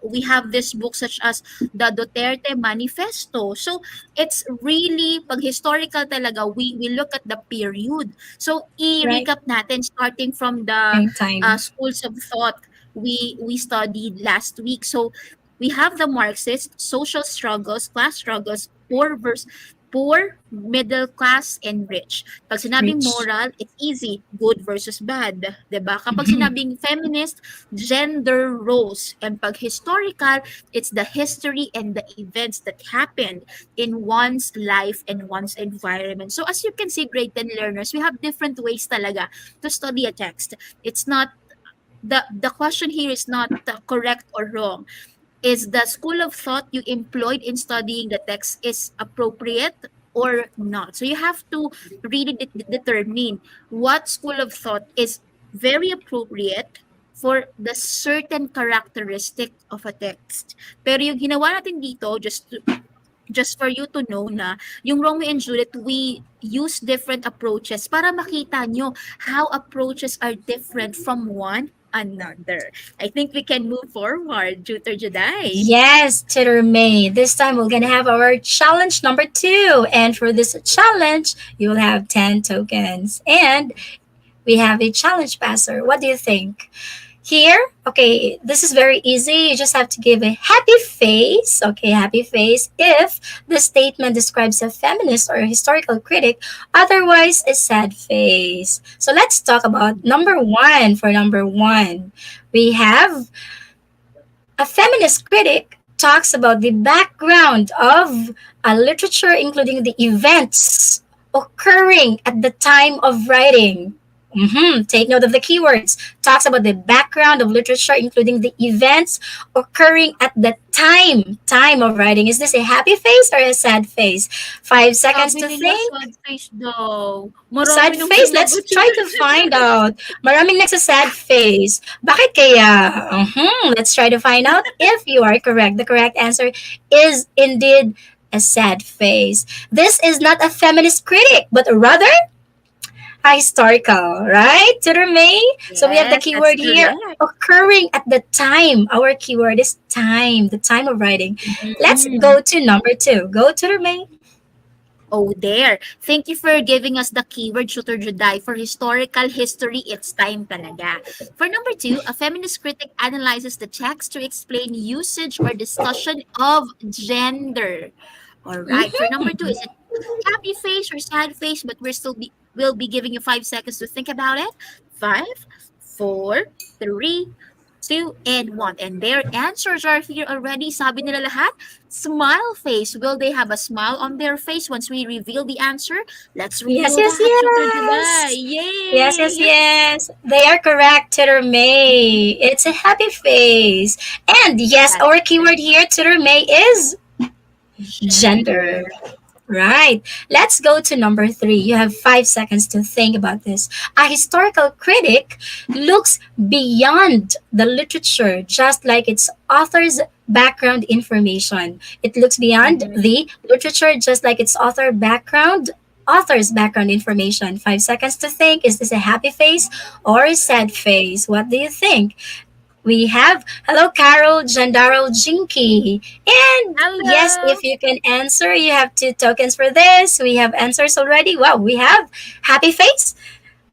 we have this book such as the Duterte Manifesto. So it's really pag historical talaga, we look at the period. So Right. i-recap natin starting from the Same time. schools of thought we studied last week. So we have the Marxist social struggles, class struggles, poor, middle class, and rich. Pag sinabing Rich. moral, it's easy, good versus bad, 'di ba? Kapag Mhm. sinabing feminist, gender roles, and pag historical, it's the history and the events that happened in one's life and one's environment. So as you can see, grade 10 learners, we have different ways talaga to study a text. It's not the question here is not correct or wrong. Is the school of thought you employed in studying the text is appropriate or not? So you have to really determine what school of thought is very appropriate for the certain characteristic of a text. Pero yung ginawa natin dito, just for you to know na yung Romeo and Juliet, we use different approaches para makita nyo how approaches are different from one another. I think we can move forward, Tutor Juday. Yes, Tutor May. This time we're gonna have our challenge number 2, and for this challenge, you will have 10 tokens, and we have a challenge passer. What do you think? Here, okay, this is very easy. You just have to give a happy face. Okay, happy face if the statement describes a feminist or a historical critic, otherwise, a sad face. So let's talk about number one. For number one, we have a feminist critic talks about the background of a literature, including the events occurring at the time of writing. Take note of the keywords. Talks about the background of literature, including the events occurring at the time of writing. Is this a happy face or a sad face? 5 seconds Sabi to nila think. sad face daw. Marami Sad nang face? Let's sumagot try to find out. Maraming nagsa-sad face. Bakit kaya? Let's try to find out if you are correct. The correct answer is indeed a sad face. This is not a feminist critic, but rather a historical, right? Tutor May? So we have the Yes, that's keyword here, correct. occurring at the time. Our keyword is time, the time of writing. Let's Mhm. go to number two. Go, Tutor May. Oh, there. Thank you for giving us the keyword, Shooter Juday. For historical history, it's time talaga. For number two, a feminist critic analyzes the text to explain usage or discussion of gender. All right. For number two, is it happy face or sad face? But we'll be giving you 5 seconds to think about it. Five, four, three, two, and one. And their answers are here already. Sabi nila lahat, smile face. Will they have a smile on their face once we reveal the answer? Let's Yes, reveal yes, that, Tutor July. yes. Yes, yes, Yay! yes. They are correct, Tutor May. It's a happy face. And yes, That's our keyword here, Tutor May, is gender. gender. Right. Let's go to number three. You have 5 seconds to think about this. A historical critic looks beyond the literature, just like its author's background information. It looks beyond Mhm. the literature, just like its author's background information. 5 seconds to think. Is this a happy face or a sad face? What do you think? We have hello Carol, Jandaral, Jinky. And yes, Hello. if you can answer, you have 2 tokens for this. We have answers already. Wow, we have happy face.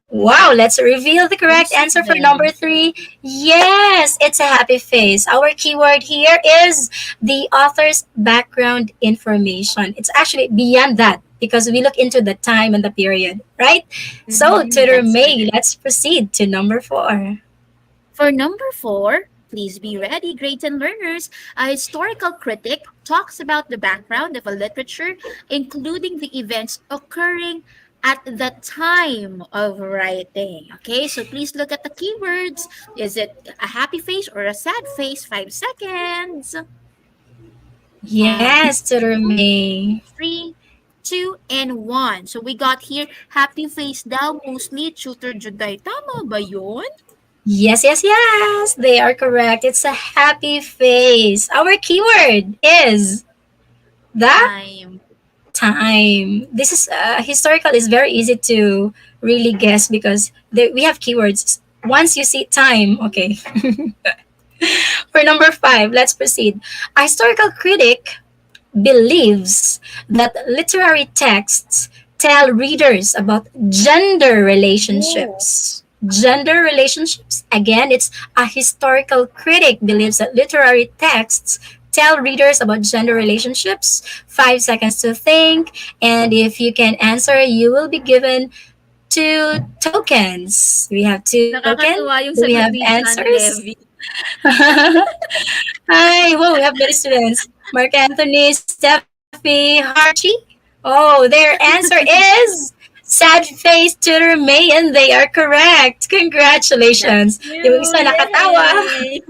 Wow, let's reveal the Most correct of answer for them. number three. Yes, it's a happy face. Our keyword here is the author's background information. It's actually beyond that because we look into the time and the period, right? So, Tutor That's May, correct. let's proceed to number four. For number four, please be ready, great and learners. A historical critic talks about the background of a literature, including the events occurring at the time of writing. Okay, so please look at the keywords. Is it a happy face or a sad face? 5 seconds. Yes, Five, Tutor May. three, two, and one. So we got here, happy face daw, mostly tutor Juday. Tama ba yun? Yes, yes, yes. They are correct. It's a happy face. Our keyword is the Time. time. This is historical is very easy to really guess because we have keywords. Once you see time, okay. For number five, let's proceed. A historical critic believes that literary texts tell readers about gender Oh. relationships. Gender relationships, again, it's a historical critic believes that literary texts tell readers about gender relationships. 5 seconds to think, and if you can answer, you will be given 2 tokens. We have 2 tokens. Nakakatuwa yung Do we sagot have ni John answers? Levy. Hi, whoa, we have many students. Mark Anthony, Steffi, Harchi. Oh, their answer is sad face tutor May, and they are correct. That's Congratulations. Yung you. isa nakatawa. Yay!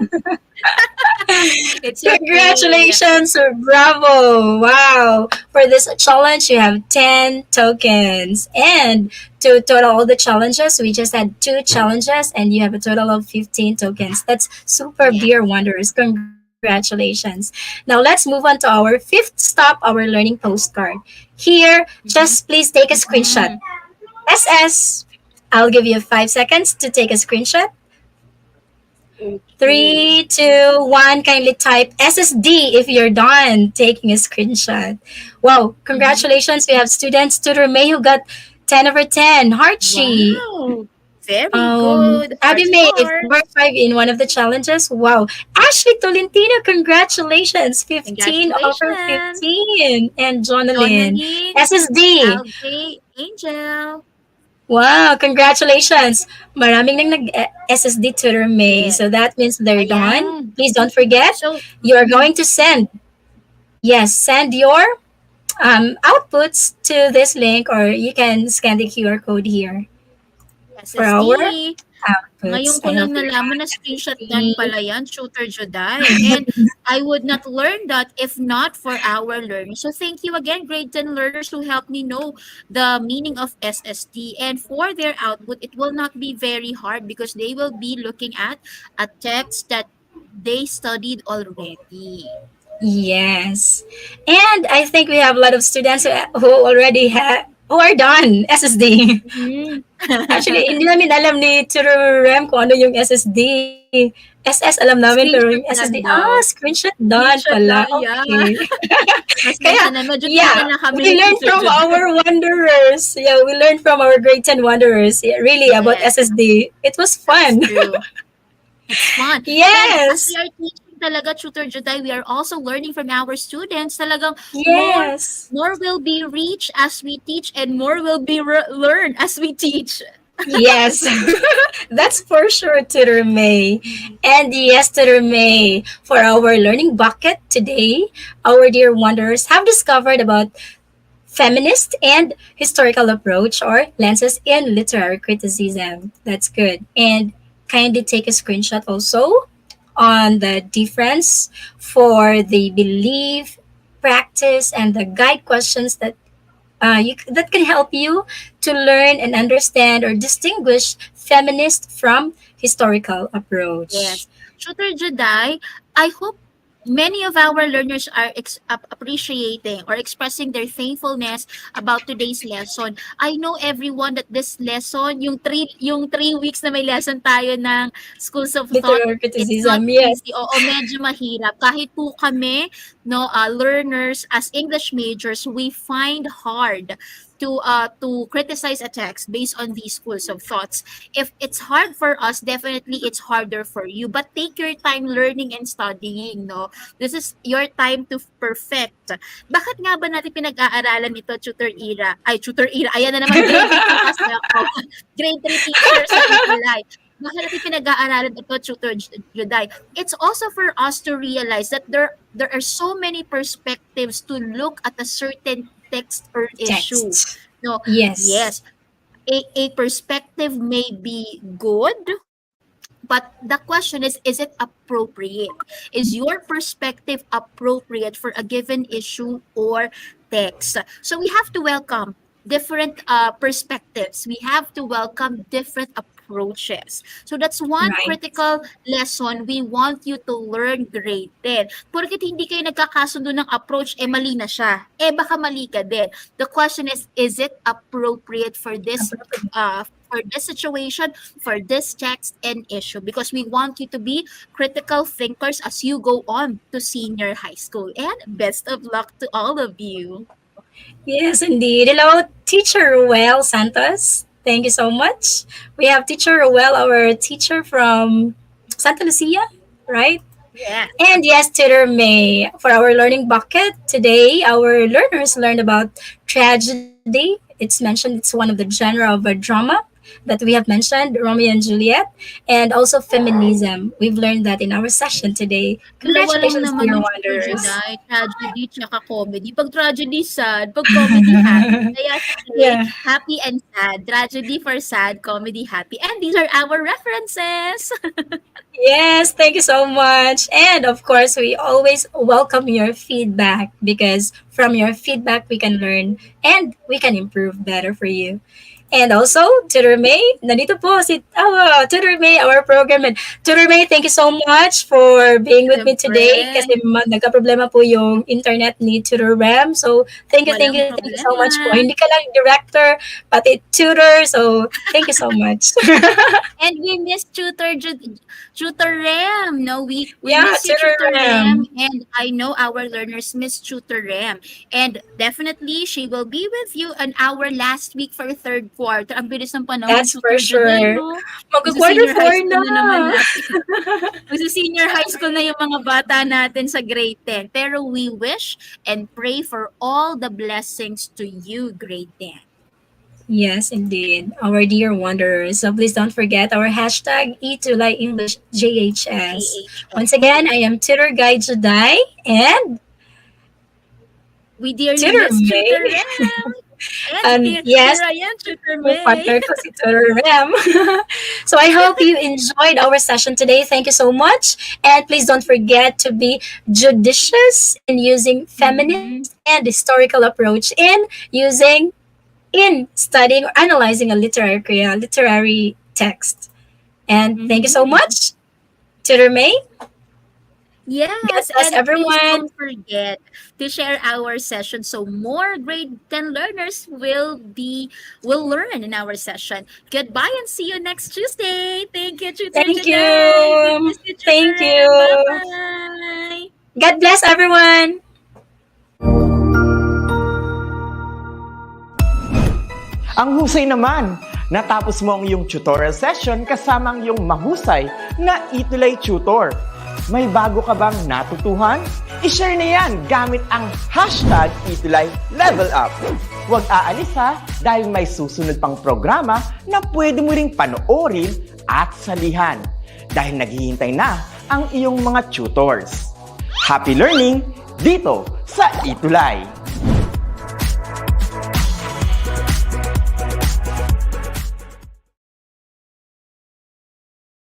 It's okay. Congratulations, bravo. Wow. For this challenge, you have 10 tokens. And to total all the challenges, we just had 2 challenges, and you have a total of 15 tokens. That's super Yeah. beer wonders. Congratulations. Now let's move on to our fifth stop, our learning postcard. Here, just Mhm. please take a screenshot. Mhm. SS. I'll give you 5 seconds to take a screenshot. Okay. 3, 2, 1. Kindly type SSD if you're done taking a screenshot. Wow, Mhm. congratulations. We have students, Tutor May, who got 10 over 10. Harchi. Wow. Very good. Heart Abby to made heart. number 5 in one of the challenges. Wow. Ashley Tolentino, congratulations. 15 over Congratulations. 15. And Jonalyn, Jonalyn, SSD. LJ, Angel. Wow, congratulations. Maraming nang nag-SSD tutor May. Yes. So that means they're done. Ayan. Please don't forget, So, you are going to send, yes, send your outputs to this link, or you can scan the QR code here for our SSD. Ngayon outputs. ko I lang hope you nalaman na got screenshot done SSD. pala yan, Tutor Juday. And I would not learn that if not for our learners. So thank you again, grade 10 learners who helped me know the meaning of SSD. And for their output, it will not be very hard because they will be looking at a text that they studied already. Yes. And I think we have a lot of students who already who are done SSD. Mhm. Actually, hindi namin alam ni Rem kung ano yung SSD. SS alam namin, pero yung Screenshot SSD, lang daw. screenshot done Screenshot pala. lang, yeah. Okay. Pasensya Kaya, na, medyo yeah, tagal na kami we ni learned Tutor from Juday. our wanderers. Yeah, we learned from our grade 10 wanderers, yeah, really, about Yes, SSD. It was that's fun. true. It's fun. And as we Yes. are teaching talaga, Tutor Juday, we are also learning from our students. Talagang more Yes. more will be reached as we teach and more will be learned as we teach. Yes, that's for sure, Tutor May. And yes, Tutor May, for our learning bucket today, our dear wanderers have discovered about feminist and historical approach or lenses in literary criticism. That's good. And kindly take a screenshot also on the difference for the belief, practice, and the guide questions that that can help you to learn and understand or distinguish feminist from historical approach. Yes. Tutor Juday, I hope many of our learners are appreciating or expressing their thankfulness about today's lesson. I know everyone that this lesson, yung 3 weeks na may lesson tayo ng Schools of Thought, Literary it's not criticism, yes. easy. Oo, medyo mahirap. Kahit po kami, no, learners as English majors, we find hard to criticize a text based on these schools of thoughts. If it's hard for us, definitely it's harder for you. But take your time learning and studying, no? This is your time to perfect. Bakit nga ba natin pinag-aaralan ito, Tutor Ira? Ay, Tutor Ira. Ayan na naman, grade 3 po kasi ako. Grade 3 teacher sa ETUlay. Bakit natin pinag-aaralan ito, Tutor Juday? It's also for us to realize that there are so many perspectives to look at a certain text or issue. Text. No, Yes. yes, a perspective may be good, but the question is it appropriate? Is your perspective appropriate for a given issue or text? So we have to welcome different perspectives. We have to welcome different approaches. So that's one Right. critical lesson we want you to learn grade 10. Porket hindi kayo nagkakasundo ng approach, mali na siya. Baka mali ka din. The question is it appropriate for this situation, for this text and issue, because we want you to be critical thinkers as you go on to senior high school. And best of luck to all of you. Yes, indeed. Hello, Teacher Ruel Santos. Thank you so much. We have Teacher Ruel, our teacher from Santa Lucia, right? Yeah. And yes, Tutor May, for our learning bucket today, our learners learned about tragedy. It's mentioned it's one of the genre of a drama that we have mentioned, Romeo and Juliet, and also feminism. We've learned that in our session today. Dalawa lang Congratulations, naman dear yung Tutor wanderers. Juday, tragedy tsaka comedy. Pag tragedy, sad. Pag comedy, happy. Kaya say, Yeah. happy and sad. Tragedy for sad, comedy happy. And these are our references. Yes, thank you so much. And of course, we always welcome your feedback because from your feedback, we can learn and we can improve better for you. And also, Tutor May, nandito po si Tutor May, our program. And Tutor May, thank you so much for being with me today Siyempre, kasi nagka-problema po yung internet ni Tutor Ram. So, walang thank you so much po. problema. Hindi ka lang director, pati tutor. So, thank you so much. And we miss Tutor Rem. No, we Yeah, miss you, Tutor Tutor Rem. Ram. And I know our learners miss Tutor Rem. And definitely, she will be with you on our last week for third quarter. Ang bilis ng panahon, That's for Tutor Juday, sure. no? Mag-quarter Magsa-senior high 4 school na. na naman natin. Magsa-senior high school na yung mga bata natin sa grade 10. Pero we wish and pray for all the blessings to you, grade 10. Yes, indeed. Our dear wanderers. So please don't forget our hashtag ETUlay English JHS. Once JHS. again, I am Tutor Guide Juday and We dearly Tutor miss Tutor May. Ram. And And yes, here I am, Tutor yung May. partner ko si Tutor Rem. So I hope you enjoyed our session today. Thank you so much. And please don't forget to be judicious in using feminist and historical approach in studying or analyzing a literary text. And thank you so much, Tutor May. Yes, bless and everyone. please don't forget to share our session so more grade 10 learners will learn in our session. Goodbye and see you next Tuesday. Thank you, Tutor Thank Juday. you. Good to see Tutor Thank Ram. you. Bye-bye. God bless everyone. Ang husay naman! Natapos mo ang iyong tutorial session kasama ang iyong mahusay na ETUlay tutor. May bago ka bang natutuhan? I-share na yan gamit ang hashtag ETUlay Level Up. Huwag aalis ha dahil may susunod pang programa na pwede mo ring panoorin at salihan dahil naghihintay na ang iyong mga tutors. Happy learning dito sa ETUlay!